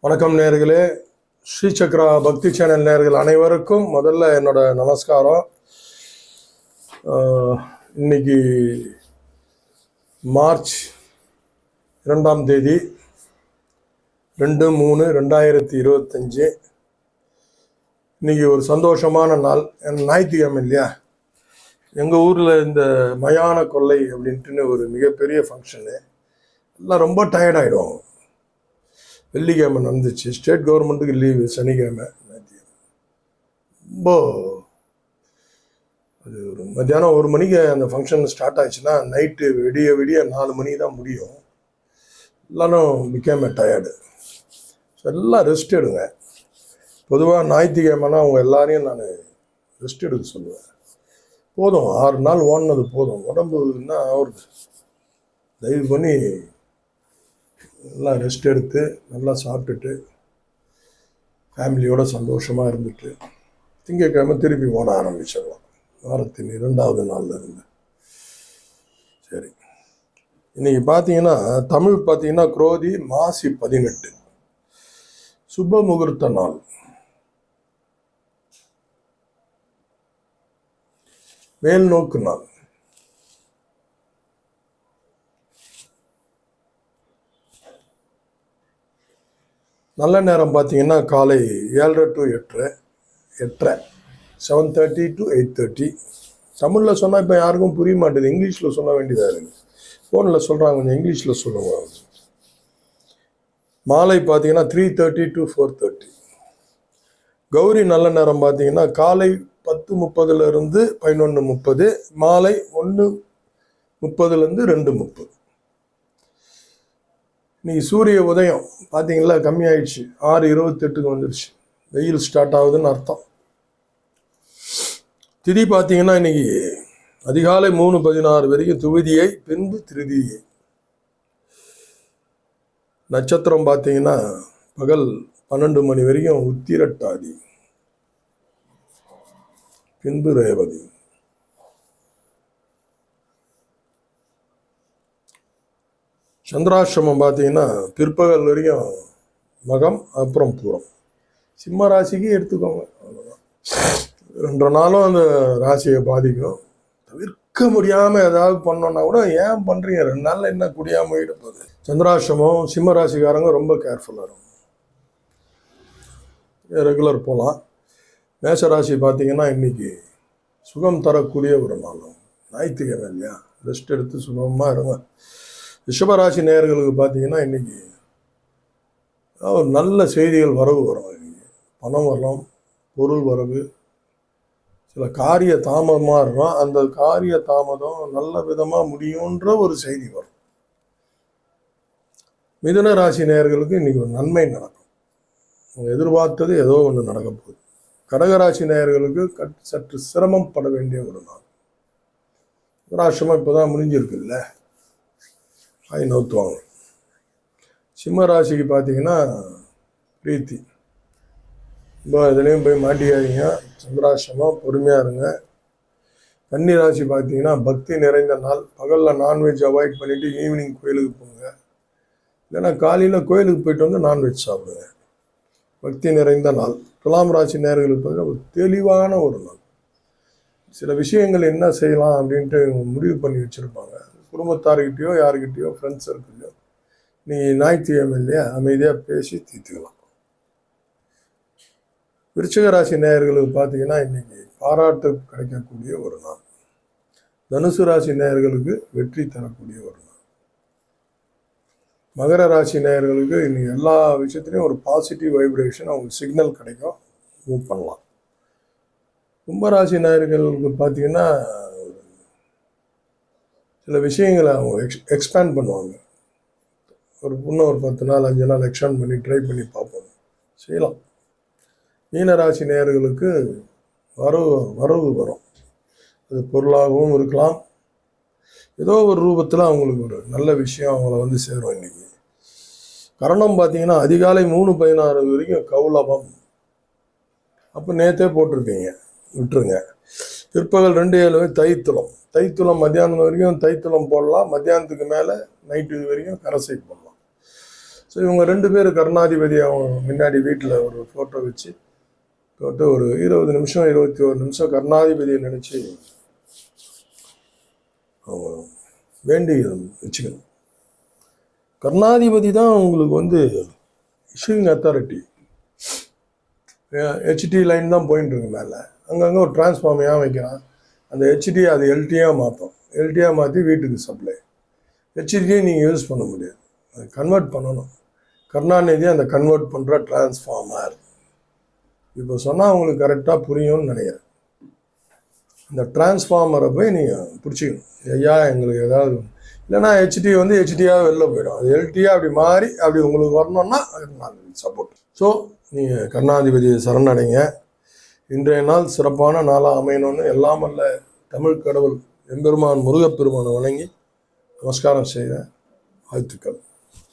வணக்கம் நேயர்களே. ஸ்ரீ சக்ரா பக்தி சேனல் நேயர்கள் அனைவருக்கும் முதல்ல என்னோட நமஸ்காரம். இன்னைக்கு மார்ச் 2ஆம் தேதி 2/3/2025. இன்னைக்கு ஒரு சந்தோஷமான நாள். ஞாயிற்றுக்கிழமை இல்லையா? எங்கள் ஊரில் இந்த மயான கொள்ளை அப்படின்ட்டுன்னு ஒரு மிகப்பெரிய ஃபங்க்ஷனு. எல்லாம் ரொம்ப டயர்டாயிடும். வெள்ளிக்கிழமை நடந்துச்சு. ஸ்டேட் கவர்மெண்ட்டுக்கு லீவு சனிக்கிழமை. ரொம்ப அது ஒரு மத்தியானம் 1 மணிக்கு அந்த ஃபங்க்ஷன் ஸ்டார்ட் ஆச்சுன்னா நைட்டு விடிய 4 மணி தான் முடியும். எல்லாரும் பிகேம் டயர்டு. ஸோ எல்லாம் ரெஸ்ட் எடுங்க. பொதுவாக ஞாயிற்றுக்கிழமைனா அவங்க எல்லாரையும் நான் ரெஸ்ட் எடுக்க சொல்லுவேன். போதும், 6 நாள் ஓடினது போதும். உடம்புன்னா அவருக்கு தயவு பண்ணி நல்லா ரெஸ்ட் எடுத்து நல்லா சாப்பிட்டுட்டு ஃபேமிலியோட சந்தோஷமாக இருந்துட்டு திங்கட்கிழமை திருப்பி ஓட ஆரம்பிச்சிடலாம். வாரத்தின் 2ஆவது நாளில் இருந்து. சரி, இன்னைக்கு பார்த்தீங்கன்னா தமிழ் பார்த்தீங்கன்னா குரோதி மாசி 18 சுப முகூர்த்த நாள். மேல் நோக்கு நாள். நல்ல நேரம் பார்த்தீங்கன்னா காலை 7:30 to 8:30 7:30 to 8:30. தமிழில் சொன்னால் இப்போ யாருக்கும் புரிய மாட்டேது. இங்கிலீஷில் சொல்ல வேண்டியதாக இருக்குது. ஃபோனில் சொல்கிறாங்க, கொஞ்சம் இங்கிலீஷில் சொல்லுவாங்க. மாலை பார்த்தீங்கன்னா 3:30 to 4:30. கௌரி நல்ல நேரம் பார்த்தீங்கன்னா காலை 10:30 11:30, மாலை 1:30 2:30. இன்னைக்கு சூரிய உதயம் பார்த்தீங்களா கம்மியாயிடுச்சு. 6:28 வந்துடுச்சு. வெயில் ஸ்டார்ட் ஆகுதுன்னு அர்த்தம். திதி பார்த்தீங்கன்னா இன்னைக்கு அதிகாலை 3:16 வரைக்கும் துவிதியை, பின்பு திருதியை. நட்சத்திரம் பார்த்தீங்கன்னா பகல் 12 மணி வரைக்கும் உத்திரட்டாதி, பின்பு ரேவதி. சந்திராசிரமம் பார்த்தீங்கன்னா பிற்பகல் வரைக்கும் மகம், அப்புறம் பூரம். சிம்ம ராசிக்கு எடுத்துக்கோங்க, அவ்வளோதான். 2 நாளும் அந்த ராசியை பாதிக்கும். தவிர்க்க முடியாமல் ஏதாவது பண்ணோன்னா கூட ஏன் பண்ணுறீங்க, 2 நாளில் என்ன குடியாமல் போயிட போகுது. சந்திராசிரமம் சிம்ம ராசிக்காரங்க ரொம்ப கேர்ஃபுல்லாக இருக்கும். ரெகுலர் போகலாம். மேஷராசி பார்த்தீங்கன்னா இன்னைக்கு சுகம் தரக்கூடிய ஒரு நாளும். ஞாயிற்றுக்கிழமை இல்லையா, ரெஸ்ட் எடுத்து சுகமாக இருங்க. ரிஷபராசி நேயர்களுக்கு பார்த்தீங்கன்னா இன்னைக்கு ஒரு நல்ல செய்திகள் வரவு வரும். இன்னைக்கு பணம் வரலாம், பொருள் வரவு. சில காரிய தாமதமாக இருக்கும், அந்த காரிய தாமதம் நல்ல விதமாக முடியுன்ற ஒரு செய்தி வரும். மிதுன ராசி நேயர்களுக்கு இன்னைக்கு ஒரு நன்மை நடக்கும். அவங்க எதிர்பார்த்தது ஏதோ ஒன்று நடக்க போகுது. கடகராசி நேயர்களுக்கு சற்று சிரமம் பட வேண்டிய ஒரு நாள். ராசிரமம் இப்போ தான் முடிஞ்சிருக்குல்ல, நோத்துவாங்க. சிம்ம ராசிக்கு பார்த்தீங்கன்னா பிரீத்தி. இப்போ இதுலேயும் போய் மாட்டிக்காதீங்க. சந்திராசிரமம் பொறுமையாக இருங்க. கன்னி ராசி பார்த்தீங்கன்னா பக்தி நிறைந்த நாள். பகலில் நான்வெஜ் அவாய்ட் பண்ணிவிட்டு ஈவினிங் கோயிலுக்கு போங்க. இல்லைன்னா காலையில் கோயிலுக்கு போயிட்டு வந்து நான்வெஜ் சாப்பிடுங்க. பக்தி நிறைந்த நாள். துலாம் ராசி நேயர்களுக்கு ஒரு தெளிவான ஒரு நாள். சில விஷயங்கள் என்ன செய்யலாம் அப்படின்ட்டு முடிவு பண்ணி வச்சுருப்பாங்க. குடும்பத்தார்கிட்டையோ யாருக்கிட்டையோ ஃப்ரெண்ட்ஸ் சர்க்கிள்லையோ நீ ஞாயிற்றுக்கிழமை இல்லையா அமைதியாக பேசி தீர்த்துக்கலாம். விருச்சிக ராசி நேயர்களுக்கு பார்த்தீங்கன்னா இன்னைக்கு பாராட்டு கிடைக்கக்கூடிய ஒரு நாள். தனுசு ராசி நேயர்களுக்கு வெற்றி தரக்கூடிய ஒரு நாள். மகர ராசி நேயர்களுக்கு இன்னைக்கு எல்லா விஷயத்துலையும் ஒரு பாசிட்டிவ் வைப்ரேஷன், அவங்களுக்கு சிக்னல் கிடைக்கும், மூவ் பண்ணலாம். கும்பராசி நேயர்களுக்கு பார்த்தீங்கன்னா சில விஷயங்களை அவங்க எக்ஸ்பேண்ட் பண்ணுவாங்க. இன்னும் ஒரு 10 நாள் 5 நாள் எக்ஸ்பேண்ட் பண்ணி ட்ரை பண்ணி பார்ப்போம், செய்யலாம். மீனராசி நேயர்களுக்கு வரவு வரும். அது பொருளாகவும் இருக்கலாம், ஏதோ ஒரு ரூபத்தில் அவங்களுக்கு ஒரு நல்ல விஷயம் அவங்கள வந்து சேரும். இன்னைக்கு கரணம் பார்த்தீங்கன்னா அதிகாலை 3:16 வரைக்கும் கௌலபம். அப்போ நேற்றே போட்டிருப்பீங்க, விட்டுருங்க. பிற்பகல் 2:07 தைத்துளம். தைத்துளம் மத்தியானம் வரைக்கும் தைத்துளம் போடலாம். மத்தியானத்துக்கு மேலே நைட்டு வரைக்கும் கரசை போடலாம். ஸோ இவங்க 2 பேர் கருணாதிபதி அவங்க முன்னாடி வீட்டில் ஒரு ஃபோட்டோ வச்சு போட்டு ஒரு 20 நிமிஷம் 21 நிமிஷம் கருணாதிபதியை நினச்சி அவங்க வேண்டி வச்சுக்கணும். கருணாதிபதி தான் உங்களுக்கு வந்து இஷ்யூயிங் அத்தாரிட்டி. ஹெச்டி லைன் தான் போயிட்டு இருக்கு மேலே, அங்கங்கே ஒரு டிரான்ஸ்ஃபார்ம் ஏன் வைக்கிறான், அந்த ஹெச்டி அது எல்டியாக மாற்றும், எல்டியாக மாற்றி வீட்டுக்கு சப்ளை. ஹெச்டியை நீங்கள் யூஸ் பண்ண முடியாது, அது கன்வெர்ட் பண்ணணும். கருணாநிதி அந்த கன்வெர்ட் பண்ணுற டிரான்ஸ்ஃபார்மர். இப்போ சொன்னால் உங்களுக்கு கரெக்டாக புரியும்னு நினைக்கிறேன். இந்த டிரான்ஸ்ஃபார்மரை போய் நீங்கள் பிடிச்சிக்கணும். ஐயா எங்களுக்கு ஏதாவது இல்லைன்னா ஹெச்டி வந்து ஹெச்டியாக வெளில போயிடும், அது எல்டியாக அப்படி மாறி அப்படி உங்களுக்கு வரணும்னா கருணாநிதி சப்போர்ட். ஸோ நீங்கள் கருணாதிபதியை சரணடைங்க. இன்றைய நாள் சிறப்பான நாளாக அமையணும்னு எல்லாம் வல்ல தமிழ் கடவுள் எம்பெருமான் முருகப்பெருமானை வணங்கி நமஸ்காரம் செய்த வாழ்த்துக்கள்.